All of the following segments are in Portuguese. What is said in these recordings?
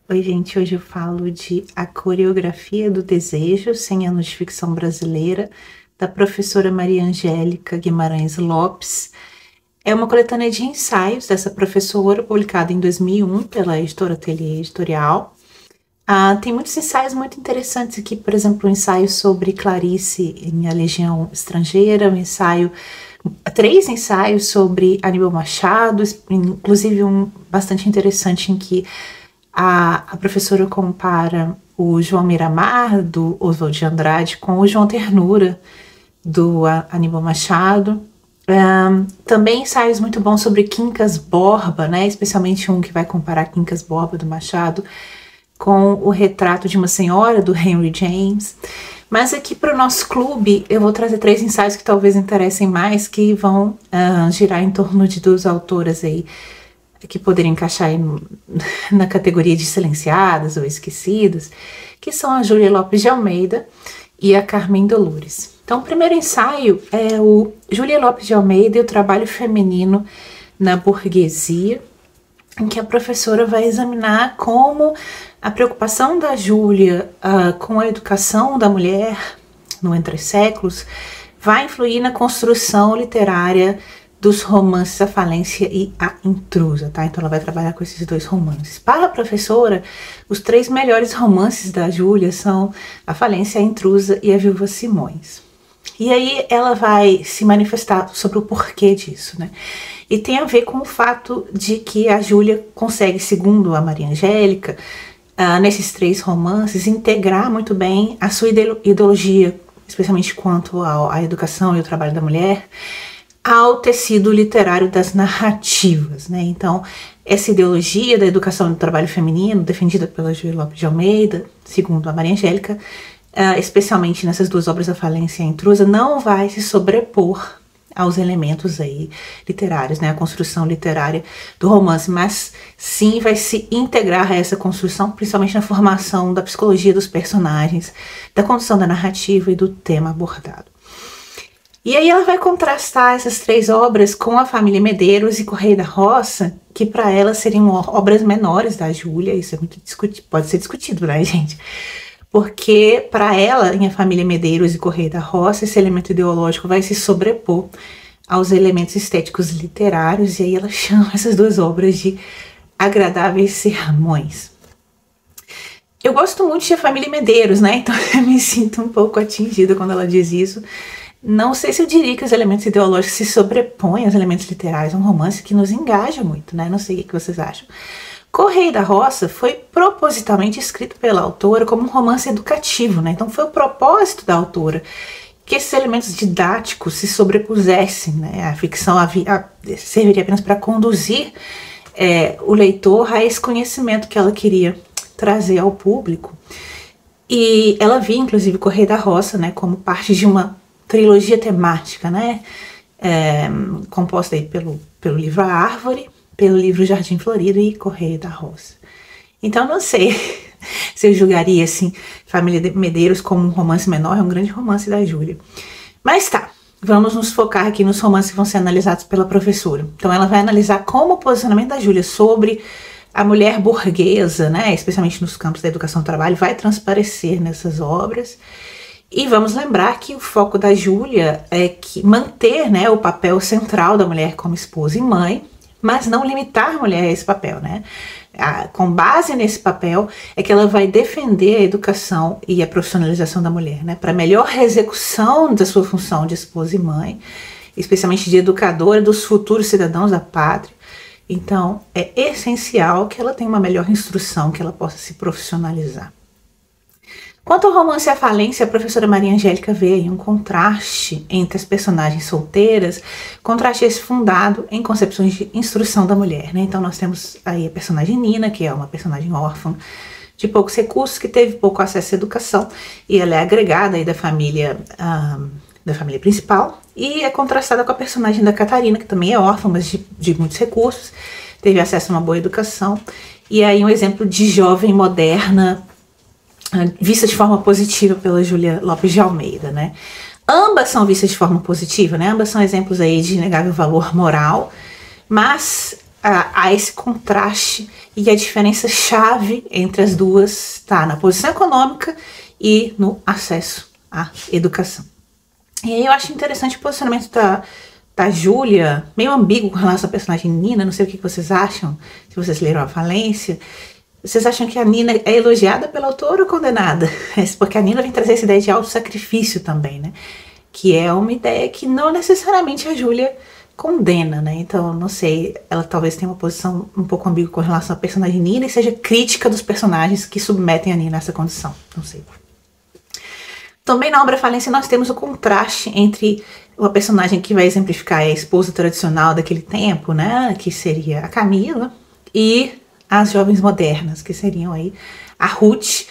Oi, gente, hoje eu falo de A Coreografia do Desejo, 100 anos de ficção brasileira, da professora Maria Angélica Guimarães Lopes. É uma coletânea de ensaios dessa professora, publicada em 2001 pela editora Ateliê Editorial. Tem muitos ensaios muito interessantes aqui, por exemplo, um ensaio sobre Clarice em A Legião Estrangeira, três ensaios sobre Aníbal Machado, inclusive um bastante interessante em que a professora compara o João Miramar, do Oswald de Andrade, com o João Ternura, do Aníbal Machado. Também ensaios muito bons sobre Quincas Borba, né? Especialmente um que vai comparar Quincas Borba do Machado com o Retrato de uma Senhora, do Henry James. Mas aqui para o nosso clube eu vou trazer três ensaios que talvez interessem mais, que vão girar em torno de duas autoras aí, que poderiam encaixar aí na categoria de silenciadas ou esquecidas, que são a Júlia Lopes de Almeida e a Carmen Dolores. Então, o primeiro ensaio é o Júlia Lopes de Almeida e o trabalho feminino na burguesia, em que a professora vai examinar como a preocupação da Júlia com a educação da mulher no Entre Séculos vai influir na construção literária dos romances A Falência e A Intrusa, tá? Então ela vai trabalhar com esses dois romances. Para a professora, os três melhores romances da Júlia são A Falência, A Intrusa e A Viúva Simões. E aí ela vai se manifestar sobre o porquê disso, né? E tem a ver com o fato de que a Júlia consegue, segundo a Maria Angélica, nesses três romances, integrar muito bem a sua ideologia, especialmente quanto à educação e ao trabalho da mulher, ao tecido literário das narrativas, né? Então, essa ideologia da educação e do trabalho feminino, defendida pela Júlia Lopes de Almeida, segundo a Maria Angélica, especialmente nessas duas obras, A Falência e A Intrusa, não vai se sobrepor aos elementos aí literários, né? A construção literária do romance, mas sim vai se integrar a essa construção, principalmente na formação da psicologia dos personagens, da condução da narrativa e do tema abordado. E aí ela vai contrastar essas três obras com A Família Medeiros e Correio da Roça, que para ela seriam obras menores da Júlia. Isso é muito pode ser discutido, né, gente? Porque para ela, em A Família Medeiros e Correio da Roça, esse elemento ideológico vai se sobrepor aos elementos estéticos literários, e aí ela chama essas duas obras de agradáveis sermões. Eu gosto muito de A Família Medeiros, né? Então eu me sinto um pouco atingida quando ela diz isso. Não sei se eu diria que os elementos ideológicos se sobrepõem aos elementos literários. É um romance que nos engaja muito, né? Não sei o que vocês acham. Correio da Roça foi propositalmente escrito pela autora como um romance educativo, né? Então foi o propósito da autora que esses elementos didáticos se sobrepusessem, né? A ficção serviria apenas para conduzir o leitor a esse conhecimento que ela queria trazer ao público. E ela via, inclusive, Correio da Roça, né, como parte de uma trilogia temática, né? Composta aí pelo livro A Árvore, pelo livro Jardim Florido e Correio da Roça. Então não sei se eu julgaria assim Família Medeiros como um romance menor. É um grande romance da Júlia. Mas tá, vamos nos focar aqui nos romances que vão ser analisados pela professora. Então ela vai analisar como o posicionamento da Júlia sobre a mulher burguesa, né, especialmente nos campos da educação e do trabalho, vai transparecer nessas obras. E vamos lembrar que o foco da Júlia é manter, né, o papel central da mulher como esposa e mãe, mas não limitar a mulher a esse papel, né? Com base nesse papel é que ela vai defender a educação e a profissionalização da mulher, né? Para melhor execução da sua função de esposa e mãe, especialmente de educadora dos futuros cidadãos da pátria. Então, é essencial que ela tenha uma melhor instrução, que ela possa se profissionalizar. Quanto ao romance A Falência, a professora Maria Angélica vê aí um contraste entre as personagens solteiras, contraste esse fundado em concepções de instrução da mulher, né? Então nós temos aí a personagem Nina, que é uma personagem órfã, de poucos recursos, que teve pouco acesso à educação, e ela é agregada aí da família principal, e é contrastada com a personagem da Catarina, que também é órfã, mas de muitos recursos, teve acesso a uma boa educação, e aí um exemplo de jovem moderna, vista de forma positiva pela Júlia Lopes de Almeida, né? Ambas são vistas de forma positiva, né? Ambas são exemplos aí de inegável valor moral, mas há esse contraste e a diferença chave entre as duas está na posição econômica e no acesso à educação. E aí eu acho interessante o posicionamento da Júlia, meio ambíguo com relação à personagem Nina. Não sei o que vocês acham, se vocês leram A Falência. Vocês acham que a Nina é elogiada pela autora ou condenada? Porque a Nina vem trazer essa ideia de autossacrifício também, né? Que é uma ideia que não necessariamente a Júlia condena, né? Então, não sei, ela talvez tenha uma posição um pouco ambígua com relação à personagem Nina e seja crítica dos personagens que submetem a Nina a essa condição. Não sei. Também na obra Falência nós temos o contraste entre uma personagem que vai exemplificar a esposa tradicional daquele tempo, né? Que seria a Camila, e as jovens modernas, que seriam aí a Ruth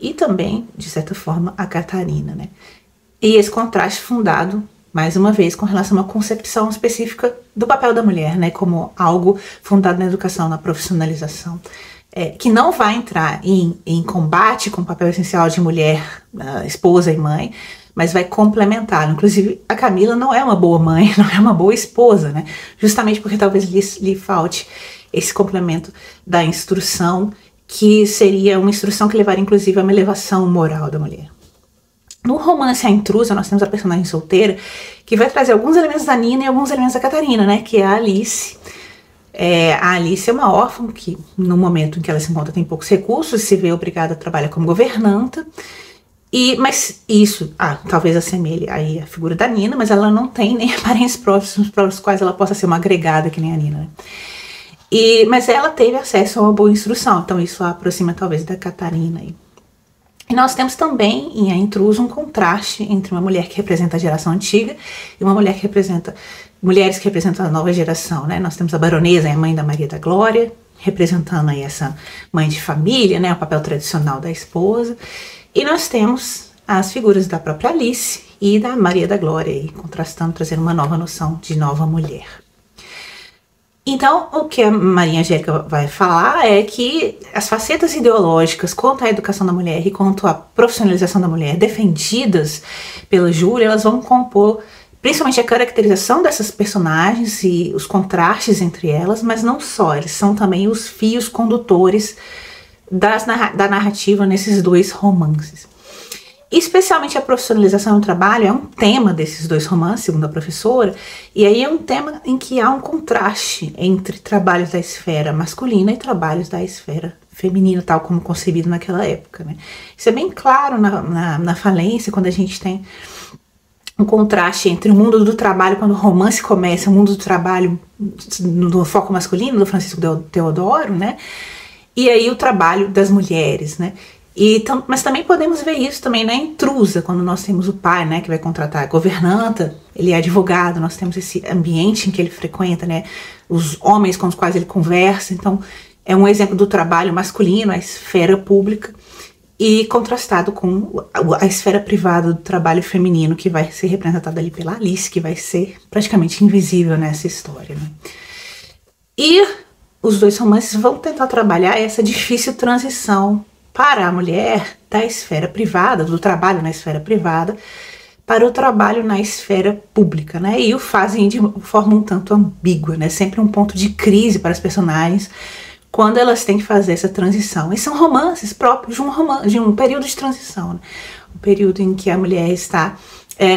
e também, de certa forma, a Catarina, né? E esse contraste fundado, mais uma vez, com relação a uma concepção específica do papel da mulher, né, como algo fundado na educação, na profissionalização, que não vai entrar em combate com o papel essencial de mulher, esposa e mãe, mas vai complementá-lo. Inclusive, a Camila não é uma boa mãe, não é uma boa esposa, né, justamente porque talvez lhe falte esse complemento da instrução, que seria uma instrução que levaria, inclusive, a uma elevação moral da mulher. No romance A Intrusa, nós temos a personagem solteira, que vai trazer alguns elementos da Nina e alguns elementos da Catarina, né? Que é a Alice. A Alice é uma órfã que, no momento em que ela se encontra, tem poucos recursos, se vê obrigada a trabalhar como governanta. Mas isso, talvez assemelhe aí a figura da Nina, mas ela não tem nem parentes próximos para os quais ela possa ser uma agregada que nem a Nina, né? Mas ela teve acesso a uma boa instrução, então isso a aproxima talvez da Catarina aí. E nós temos também em A Intrusa um contraste entre uma mulher que representa a geração antiga e uma mulher que representa mulheres que representam a nova geração, né? Nós temos a baronesa, a mãe da Maria da Glória, representando aí essa mãe de família, né? O papel tradicional da esposa. E nós temos as figuras da própria Alice e da Maria da Glória, aí, contrastando, trazendo uma nova noção de nova mulher. Então, o que a Maria Angélica vai falar é que as facetas ideológicas quanto à educação da mulher e quanto à profissionalização da mulher defendidas pela Júlia, elas vão compor principalmente a caracterização dessas personagens e os contrastes entre elas, mas não só, eles são também os fios condutores da narrativa nesses dois romances. Especialmente a profissionalização do trabalho é um tema desses dois romances, segundo a professora, e aí é um tema em que há um contraste entre trabalhos da esfera masculina e trabalhos da esfera feminina, tal como concebido naquela época, né? Isso é bem claro na Falência, quando a gente tem um contraste entre o mundo do trabalho, quando o romance começa, o mundo do trabalho no foco masculino, do Francisco Teodoro, né? E aí o trabalho das mulheres, né? Mas também podemos ver isso também na Intrusa, quando nós temos o pai, né, que vai contratar a governanta, ele é advogado, nós temos esse ambiente em que ele frequenta, né, os homens com os quais ele conversa. Então é um exemplo do trabalho masculino, a esfera pública, e contrastado com a esfera privada do trabalho feminino, que vai ser representada ali pela Alice, que vai ser praticamente invisível nessa história, né? E os dois romances vão tentar trabalhar essa difícil transição para a mulher da esfera privada, do trabalho na esfera privada, para o trabalho na esfera pública, né? E o fazem de forma um tanto ambígua, né? Sempre um ponto de crise para as personagens quando elas têm que fazer essa transição. E são romances próprios de um período de transição, né? Um período em que a mulher está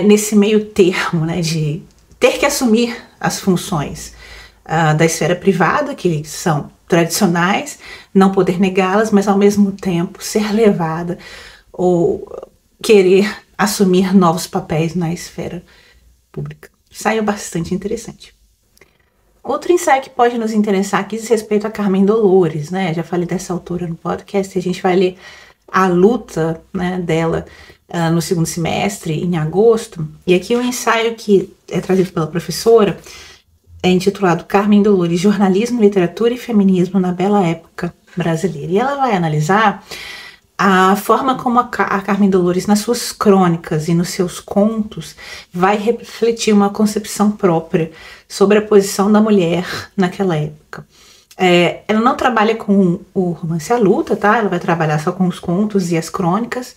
nesse meio termo, né? De ter que assumir as funções da esfera privada, que são tradicionais, não poder negá-las, mas ao mesmo tempo ser levada ou querer assumir novos papéis na esfera pública. Ensaio bastante interessante. Outro ensaio que pode nos interessar aqui diz respeito a Carmen Dolores, né? Já falei dessa autora no podcast, e a gente vai ler A Luta, né, dela no segundo semestre, em agosto. E aqui o ensaio que é trazido pela professora é intitulado Carmen Dolores, Jornalismo, Literatura e Feminismo na Bela Época Brasileira. E ela vai analisar a forma como a Carmen Dolores, nas suas crônicas e nos seus contos, vai refletir uma concepção própria sobre a posição da mulher naquela época. Ela não trabalha com o romance A Luta, tá? Ela vai trabalhar só com os contos e as crônicas.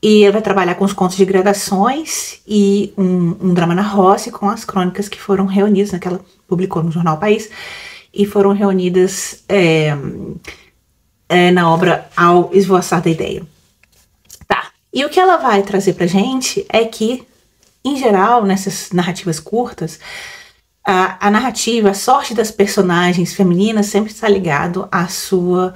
E ela vai trabalhar com os contos de gradações e um drama na roça, com as crônicas que foram reunidas, né, que ela publicou no jornal País. e foram reunidas na obra Ao Esvoaçar da Ideia. Tá, e o que ela vai trazer pra gente é que, em geral, nessas narrativas curtas, a narrativa, a sorte das personagens femininas sempre está ligado à sua...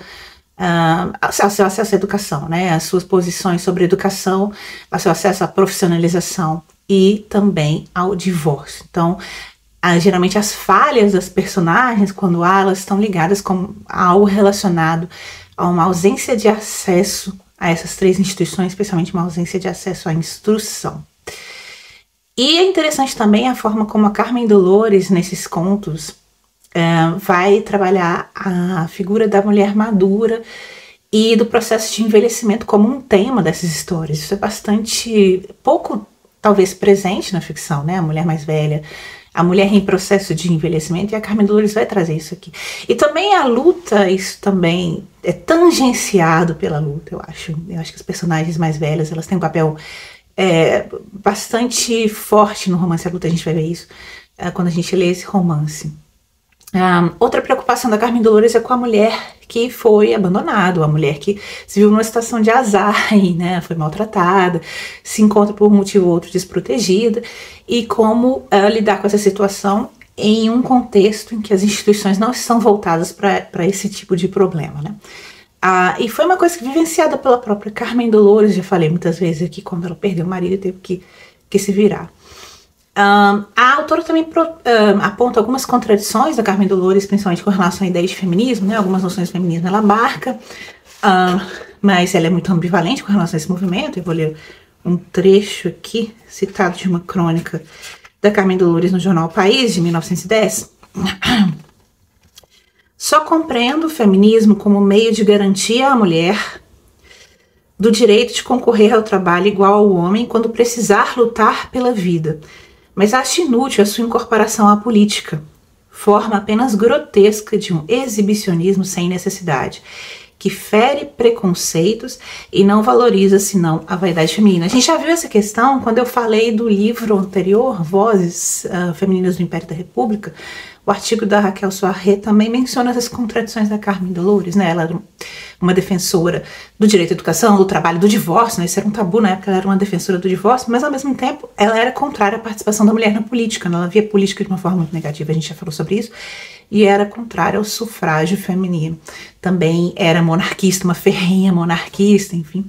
ao seu acesso à educação, né? As suas posições sobre educação, ao seu acesso à profissionalização e também ao divórcio. Então, geralmente as falhas das personagens, quando há, elas estão ligadas com algo relacionado a uma ausência de acesso a essas três instituições, especialmente uma ausência de acesso à instrução. E é interessante também a forma como a Carmen Dolores, nesses contos, vai trabalhar a figura da mulher madura e do processo de envelhecimento como um tema dessas histórias. Isso é bastante pouco, talvez, presente na ficção, né? A mulher mais velha, a mulher em processo de envelhecimento, e a Carmen Dolores vai trazer isso aqui. E também a luta, isso também é tangenciado pela luta, eu acho. Eu acho que as personagens mais velhas, elas têm um papel bastante forte no romance A Luta. A gente vai ver isso quando a gente lê esse romance. Outra preocupação da Carmen Dolores é com a mulher que foi abandonada, a mulher que se viu numa situação de azar, né, foi maltratada, se encontra por um motivo ou outro desprotegida, e como lidar com essa situação em um contexto em que as instituições não estão voltadas para esse tipo de problema, né? E foi uma coisa vivenciada pela própria Carmen Dolores, já falei muitas vezes aqui, quando ela perdeu o marido, teve que se virar. A autora também aponta algumas contradições da Carmen Dolores, principalmente com relação à ideia de feminismo, né? Algumas noções de feminismo ela abarca, mas ela é muito ambivalente com relação a esse movimento. Eu vou ler um trecho aqui, citado de uma crônica da Carmen Dolores no jornal O País, de 1910. Só compreendo o feminismo como meio de garantia à mulher do direito de concorrer ao trabalho igual ao homem quando precisar lutar pela vida, mas acho inútil a sua incorporação à política, forma apenas grotesca de um exibicionismo sem necessidade, que fere preconceitos e não valoriza senão a vaidade feminina. A gente já viu essa questão quando eu falei do livro anterior, Vozes Femininas do Império da República. O artigo da Raquel Soaré também menciona essas contradições da Carmen Dolores, né? Ela era uma defensora do direito à educação, do trabalho, do divórcio, né? Isso era um tabu na época, ela era uma defensora do divórcio, mas ao mesmo tempo ela era contrária à participação da mulher na política, né? Ela via a política de uma forma muito negativa, a gente já falou sobre isso, e era contrária ao sufrágio feminino. Também era monarquista, uma ferrenha monarquista, enfim.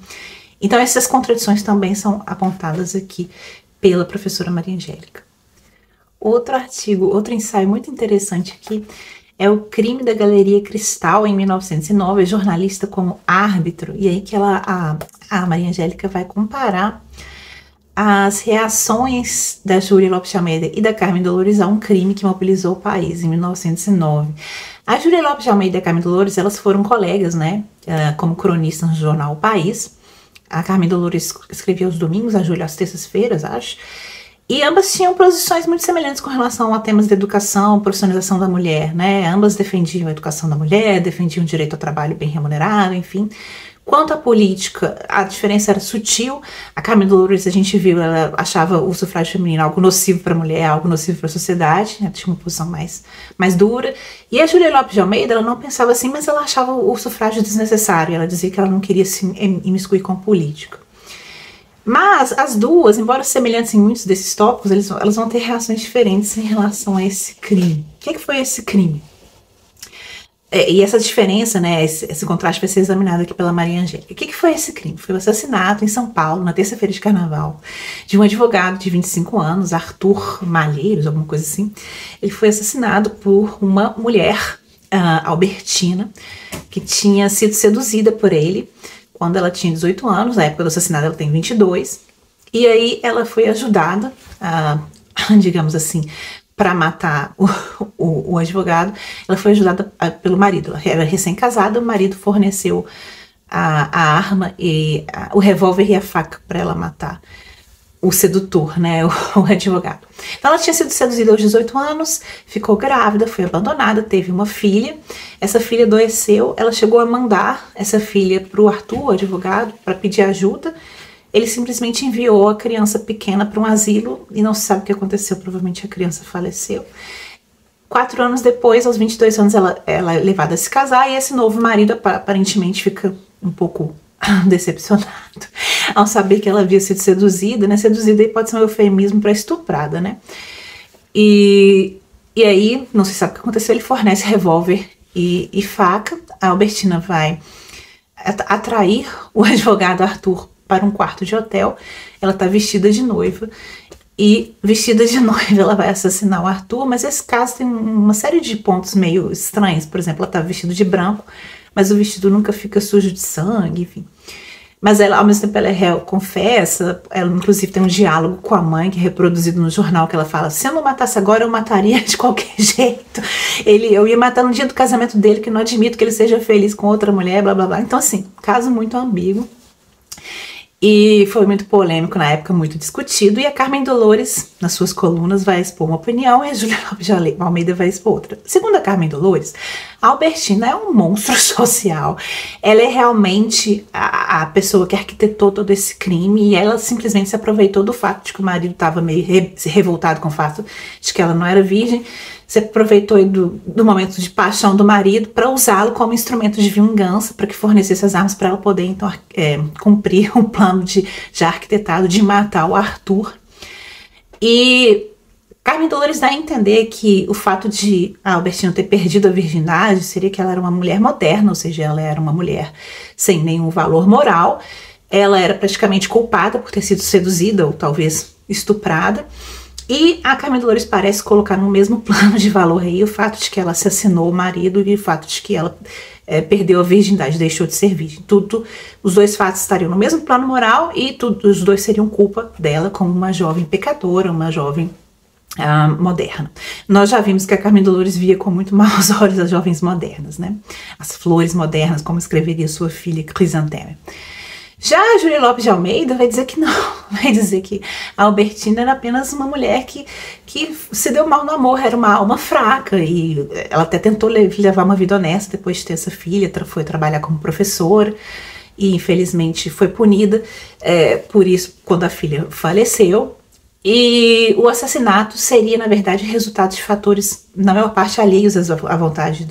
Então essas contradições também são apontadas aqui pela professora Maria Angélica. Outro artigo, outro ensaio muito interessante aqui é O Crime da Galeria Cristal, em 1909, jornalista como árbitro, e aí que a Maria Angélica vai comparar as reações da Júlia Lopes de Almeida e da Carmen Dolores a um crime que mobilizou o país em 1909. A Júlia Lopes de Almeida e a Carmen Dolores, elas foram colegas, né, como cronistas no jornal O País. A Carmen Dolores escrevia aos domingos, a Júlia às terças-feiras, acho. E ambas tinham posições muito semelhantes com relação a temas de educação, profissionalização da mulher, né? Ambas defendiam a educação da mulher, defendiam o direito ao trabalho bem remunerado, enfim. Quanto à política, a diferença era sutil. A Carmen Dolores, a gente viu, ela achava o sufrágio feminino algo nocivo para a mulher, algo nocivo para a sociedade, né? Tinha uma posição mais dura. E a Júlia Lopes de Almeida, ela não pensava assim, mas ela achava o sufrágio desnecessário. Ela dizia que ela não queria se imiscuir com política. Mas as duas, embora semelhantes em muitos desses tópicos, elas vão ter reações diferentes em relação a esse crime. O que foi esse crime? E essa diferença, né, esse contraste vai ser examinado aqui pela Maria Angélica. O que foi esse crime? Foi o assassinato em São Paulo, na terça-feira de carnaval, de um advogado de 25 anos, Arthur Malheiros, alguma coisa assim. Ele foi assassinado por uma mulher, Albertina, que tinha sido seduzida por ele quando ela tinha 18 anos, na época do assassinato ela tem 22, e aí ela foi ajudada, digamos assim, para matar o advogado. Ela foi ajudada pelo marido. Ela era recém-casada, o marido forneceu a arma, e o revólver e a faca para ela matar o sedutor, né, o advogado. Então ela tinha sido seduzida aos 18 anos, ficou grávida, foi abandonada, teve uma filha. Essa filha adoeceu, ela chegou a mandar essa filha para o Arthur, o advogado, para pedir ajuda. Ele simplesmente enviou a criança pequena para um asilo e não se sabe o que aconteceu, provavelmente a criança faleceu. 4 anos depois, aos 22 anos, ela é levada a se casar e esse novo marido aparentemente fica um pouco decepcionado ao saber que ela havia sido seduzida, né? Seduzida aí pode ser um eufemismo para estuprada, né? E aí, não se sabe o que aconteceu, ele fornece revólver e faca. A Albertina vai atrair o advogado Arthur para um quarto de hotel. Ela tá vestida de noiva. E vestida de noiva ela vai assassinar o Arthur, mas esse caso tem uma série de pontos meio estranhos. Por exemplo, ela tá vestida de branco, mas o vestido nunca fica sujo de sangue, enfim. Mas ela, ao mesmo tempo, ela é réu, confessa. Ela, inclusive, tem um diálogo com a mãe, que é reproduzido no jornal, que ela fala: se eu não matasse agora, eu mataria de qualquer jeito. Eu ia matar no dia do casamento dele, que não admito que ele seja feliz com outra mulher, blá, blá, blá. Então, assim, caso muito ambíguo. E foi muito polêmico na época, muito discutido. E a Carmen Dolores, nas suas colunas, vai expor uma opinião e a Júlia Lopes de Almeida vai expor outra. Segundo a Carmen Dolores, a Albertina é um monstro social. Ela é realmente a pessoa que arquitetou todo esse crime e ela simplesmente se aproveitou do fato de que o marido estava meio revoltado com o fato de que ela não era virgem. Se aproveitou do momento de paixão do marido para usá-lo como instrumento de vingança, para que fornecesse as armas para ela poder então cumprir um plano já arquitetado de matar o Arthur. E Carmen Dolores dá a entender que o fato de a Albertina ter perdido a virgindade seria que ela era uma mulher moderna, ou seja, ela era uma mulher sem nenhum valor moral. Ela era praticamente culpada por ter sido seduzida ou talvez estuprada. E a Carmen Dolores parece colocar no mesmo plano de valor aí o fato de que ela assassinou o marido e o fato de que ela perdeu a virgindade, deixou de ser virgem. Os dois fatos estariam no mesmo plano moral e os dois seriam culpa dela como uma jovem pecadora, uma jovem moderna. Nós já vimos que a Carmen Dolores via com muito maus olhos as jovens modernas, né? As flores modernas, como escreveria sua filha Crisantema. Já a Júlia Lopes de Almeida vai dizer que não, vai dizer que a Albertina era apenas uma mulher que se deu mal no amor, era uma alma fraca e ela até tentou levar uma vida honesta depois de ter essa filha, foi trabalhar como professora e infelizmente foi punida por isso quando a filha faleceu. E o assassinato seria, na verdade, resultado de fatores, na maior parte, alheios à vontade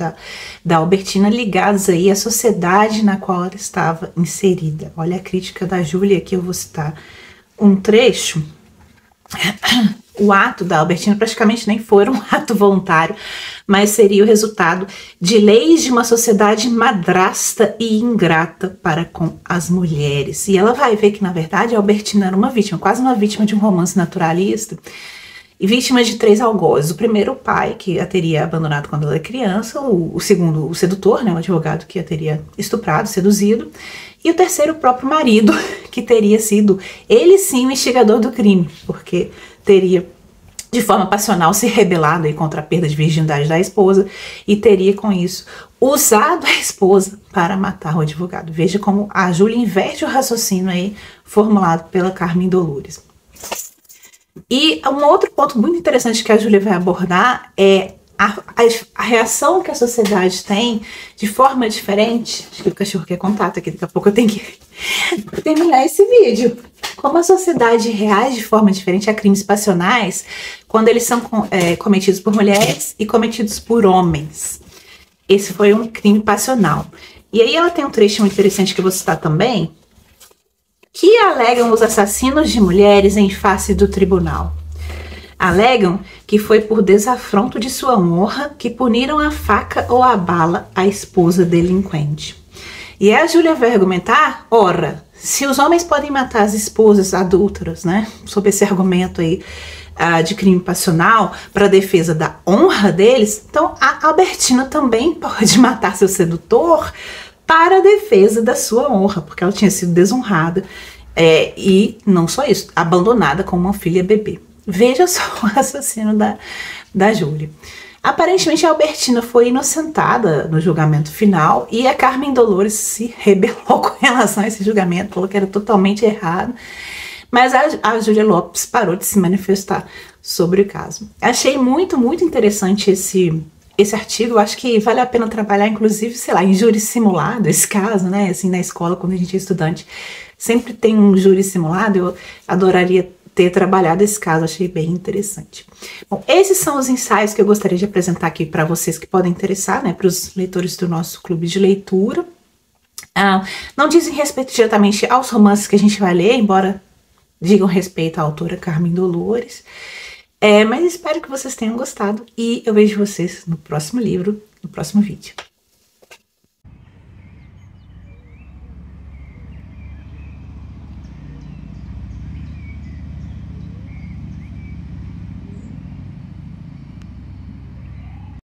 da Albertina, ligados aí à sociedade na qual ela estava inserida. Olha a crítica da Júlia, aqui eu vou citar um trecho. O ato da Albertina praticamente nem foi um ato voluntário, mas seria o resultado de leis de uma sociedade madrasta e ingrata para com as mulheres. E ela vai ver que, na verdade, a Albertina era uma vítima, quase uma vítima de um romance naturalista, e vítima de 3 algozes. O primeiro, o pai, que a teria abandonado quando ela era criança, o segundo, o sedutor, né, o advogado que a teria estuprado, seduzido, e o terceiro, o próprio marido, que teria sido, ele sim, o instigador do crime, porque teria, de forma passional, se rebelado aí contra a perda de virgindade da esposa e teria, com isso, usado a esposa para matar o advogado. Veja como a Júlia inverte o raciocínio aí formulado pela Carmen Dolores. E um outro ponto muito interessante que a Júlia vai abordar é a reação que a sociedade tem de forma diferente. Acho que o cachorro quer contato aqui, daqui a pouco eu tenho que terminar esse vídeo. Como a sociedade reage de forma diferente a crimes passionais quando eles são cometidos por mulheres e cometidos por homens. Esse foi um crime passional. E aí ela tem um trecho muito interessante que eu vou citar também, que alegam os assassinos de mulheres em face do tribunal. Alegam que foi por desafronto de sua honra que puniram a faca ou a bala a esposa delinquente. E a Júlia vai argumentar, ora, se os homens podem matar as esposas adúlteras, né, sob esse argumento aí de crime passional para defesa da honra deles, então a Albertina também pode matar seu sedutor para a defesa da sua honra, porque ela tinha sido desonrada e não só isso, abandonada como uma filha bebê. Veja só o raciocínio da Júlia. Aparentemente a Albertina foi inocentada no julgamento final e a Carmen Dolores se rebelou com relação a esse julgamento, falou que era totalmente errado, mas a Júlia Lopes parou de se manifestar sobre o caso. Achei muito, muito interessante esse artigo, eu acho que vale a pena trabalhar, inclusive, sei lá, em júri simulado, esse caso, né, assim, na escola, quando a gente é estudante, sempre tem um júri simulado, eu adoraria ter trabalhado esse caso, achei bem interessante. Bom, esses são os ensaios que eu gostaria de apresentar aqui para vocês que podem interessar, né, para os leitores do nosso clube de leitura. Não dizem respeito diretamente aos romances que a gente vai ler, embora digam respeito à autora Carmen Dolores. Mas espero que vocês tenham gostado e eu vejo vocês no próximo livro, no próximo vídeo.